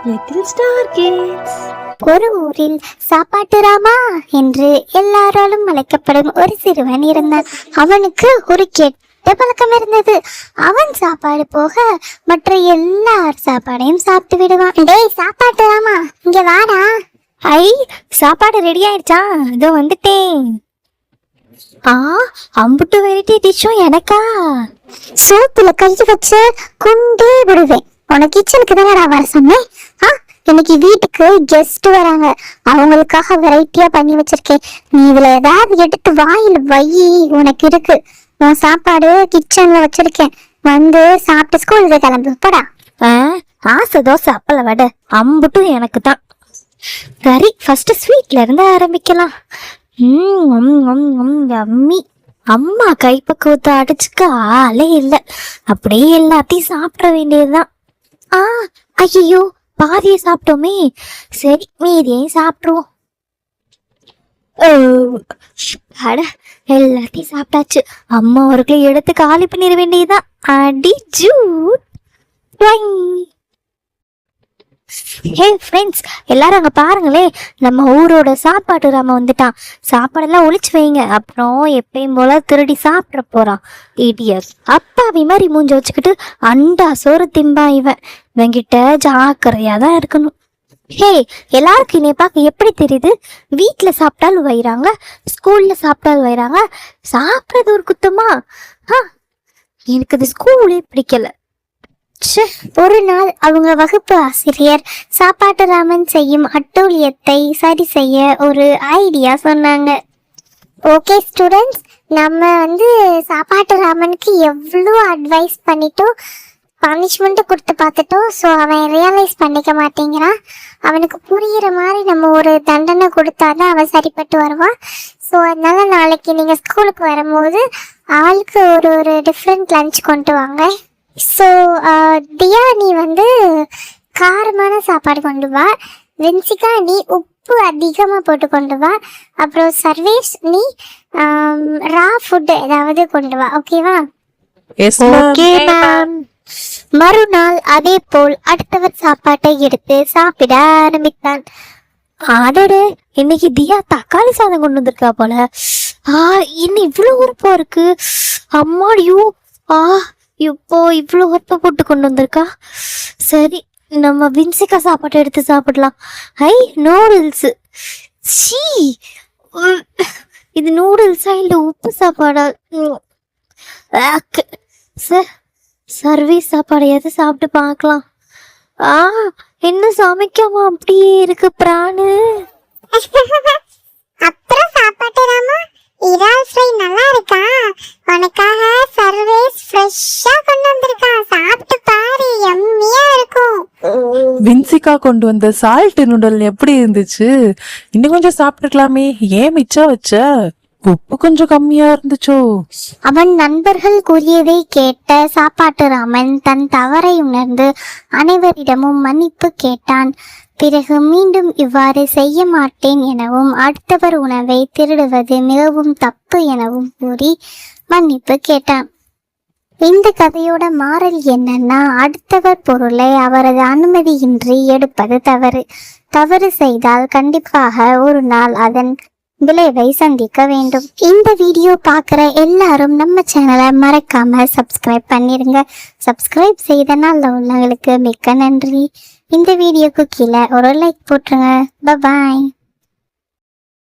Little star kids. ஒரு ஊரில் சாப்பாட்டு ராமா என்று எல்லாராலும் அழைக்கப்படும் ஒரு சிறுவன் இருந்தான். அவனுக்கு ஒரு கெட்ட பழக்கம் இருந்தது. அவன் சாப்பாடு போக மற்ற எல்லார் சாப்பாடையும் சாப்பிட்டு விடுவான். டேய் சாப்பாட்டு ராமா, இங்க வாடா. ஐ, சாப்பாடு ரெடி ஆயிடுச்சா? இதோ வந்துட்டேன். அம்புட்டு வெரைட்டி டிஷ்ஷும் எனக்கா? சோத்துல கை வச்சு கொண்டே விடுவேன். உனக்கு கிச்சனுக்கு தானே நான் வர சொன்னேன். இன்னைக்கு வீட்டுக்கு கெஸ்ட் வராங்க, அவங்களுக்காக வெரைட்டியா பண்ணி வச்சிருக்கேன். நீ இதுல ஏதாவது எடுத்து வாயில வை, உனக்கு இருக்கு. உன் சாப்பாடு கிச்சன்ல வச்சிருக்கேன், வந்து சாப்பிட்டு ஸ்கூலுக்கு கிளம்பு போடா. ஆசை தோசை அப்பள வடை அம்புட்டும் எனக்கு தான். சரி, ஃபர்ஸ்ட் ஸ்வீட்ல இருந்து ஆரம்பிக்கலாம். அம்மி அம்மா கைப்பக்குவத்தை அடிச்சுக்க ஆளே இல்லை. அப்படியே எல்லாத்தையும் சாப்பிட வேண்டியதுதான். ஐயோ, பாதியை சாப்பிட்டோமே. சரி, மீதியையும் சாப்பிடுவோம். எல்லாத்தையும் சாப்பிட்டாச்சு. அம்மா ஒரு கிலோ எடுத்து காலி பண்ணிட வேண்டியதுதான். அடி ஜூட். ஹே ஃப்ரெண்ட்ஸ், எல்லாரும் அங்கே பாருங்களே, நம்ம ஊரோட சாப்பாட்டு ராம வந்துட்டான். சாப்பாடெல்லாம் ஒழிச்சு வைங்க, அப்புறம் எப்பயும் போல திருடி சாப்பிட போறான். இடியர் அப்பாவி மாதிரி மூஞ்ச வச்சுக்கிட்டு அண்டா சோறு திம்பா. இவன்கிட்ட ஜாக்கிரதையா தான் இருக்கணும். ஹே, எல்லாருக்கும் என்னை பார்க்க எப்படி தெரியுது? வீட்டில் சாப்பிட்டாலும் வைறாங்க, ஸ்கூல்ல சாப்பிட்டாலும் வைறாங்க. சாப்பிட்றது ஒரு குத்தமா? எனக்கு இது ஸ்கூலே பிடிக்கல. ஒரு நாள் அவங்க வகுப்பு ஆசிரியர் சாப்பாட்டு ராமன் செய்யும் அட்டூழியத்தை சரி செய்ய ஒரு ஐடியா சொன்னாங்க. ஓகே ஸ்டூடெண்ட்ஸ், நம்ம சாப்பாட்டு ராமனுக்கு எவ்வளோ அட்வைஸ் பண்ணிட்டோம், பனிஷ்மெண்ட்டு கொடுத்து பார்த்துட்டோம். ஸோ அவன் ரியலைஸ் பண்ணிக்க மாட்டேங்கிறான். அவனுக்கு புரிகிற மாதிரி நம்ம ஒரு தண்டனை கொடுத்தாதான் அவன் சரிப்பட்டு வருவான். ஸோ அதனால நாளைக்கு நீங்கள் ஸ்கூலுக்கு வரும்போது ஆளுக்கு ஒரு ஒரு டிஃப்ரெண்ட் லஞ்ச் கொண்டு வாங்க. ஸோ தியா, நீ காரமான சாப்பாடு கொண்டு வா. வின்சிகா, நீ உப்பு அதிகமாக போட்டு கொண்டு வா. அப்புறம் சர்வேஷ், நீ ரா ஃபுட் ஏதாவது கொண்டு வா. ஓகேவா? Okay ma'am. மறுநாள் அதே போல் அடுத்தவர் சாப்பாட்டை எடுத்து சாப்பிட ஆரம்பித்தான். ஆடடே, இன்னைக்கு தியா தக்காளி சாதம் கொண்டு வந்திருக்கா போல. இன்னும் இவ்வளவு உறுப்பா இருக்கு. அம்மாடியோ, இப்போ இவ்வளோ உரப்பை போட்டு கொண்டு வந்திருக்கா. சரி, நம்ம வின்சிகா சாப்பாட்டை எடுத்து சாப்பிடலாம். நூடுல்ஸு. ஷீ, இது நூடுல்ஸா இல்லை உப்பு சாப்பாடா? சர்வீஸ் சாப்பாடையாவது சாப்பிட்டு பார்க்கலாம். என்ன சமைக்காம அப்படியே இருக்கு பிராணு. அப்புறம் சாப்பாட்டு ராமா, இறால் ஃப்ரை நல்லா இருக்கா? உனக்காக சர்வேஸ் ஃப்ரெஷ்ஷா கொண்டு வந்திருக்கான், சாப்பிட்டு பாரு, யம்மியா இருக்கும். வின்சிகா கொண்டு வந்த சால்ட் நூடல் எப்படி இருந்துச்சு? இன்னும் கொஞ்சம் சாப்பிட்டுக்கலாமே, ஏன் மிச்சம் வச்ச? உப்பு கொஞ்சம் கம்மியா இருந்துச்சோ? அவன் நண்பர்கள் கூறியதை கேட்ட சாப்பாட்டு ராமன் தன் தவறை உணர்ந்து அனைவரிடமும் மன்னிப்பு கேட்டான். பிறகு மீண்டும் இவ்வாறு செய்ய மாட்டேன் எனவும் அடுத்தவர் உணவை திருடுவது மிகவும் தப்பு எனவும் கூறி மன்னிப்பு கேட்டான். இந்த கதையோட மாறல் என்னன்னா, அடுத்தவர் பொருளை அவரது அனுமதியின்றி எடுப்பது தவறு. தவறு செய்தால் கண்டிப்பாக ஒரு நாள் அதன் விளைவை சந்திக்க வேண்டும். இந்த வீடியோ பார்க்குற எல்லாரும் நம்ம சேனலை மறக்காம சப்ஸ்கிரைப் பண்ணிருங்க. சப்ஸ்கிரைப் செய்த நல்ல உள்ளவங்களுக்கு மிக்க நன்றி. இந்த வீடியோக்கு கீழே ஒரு லைக் போட்டுருங்க. பாய்.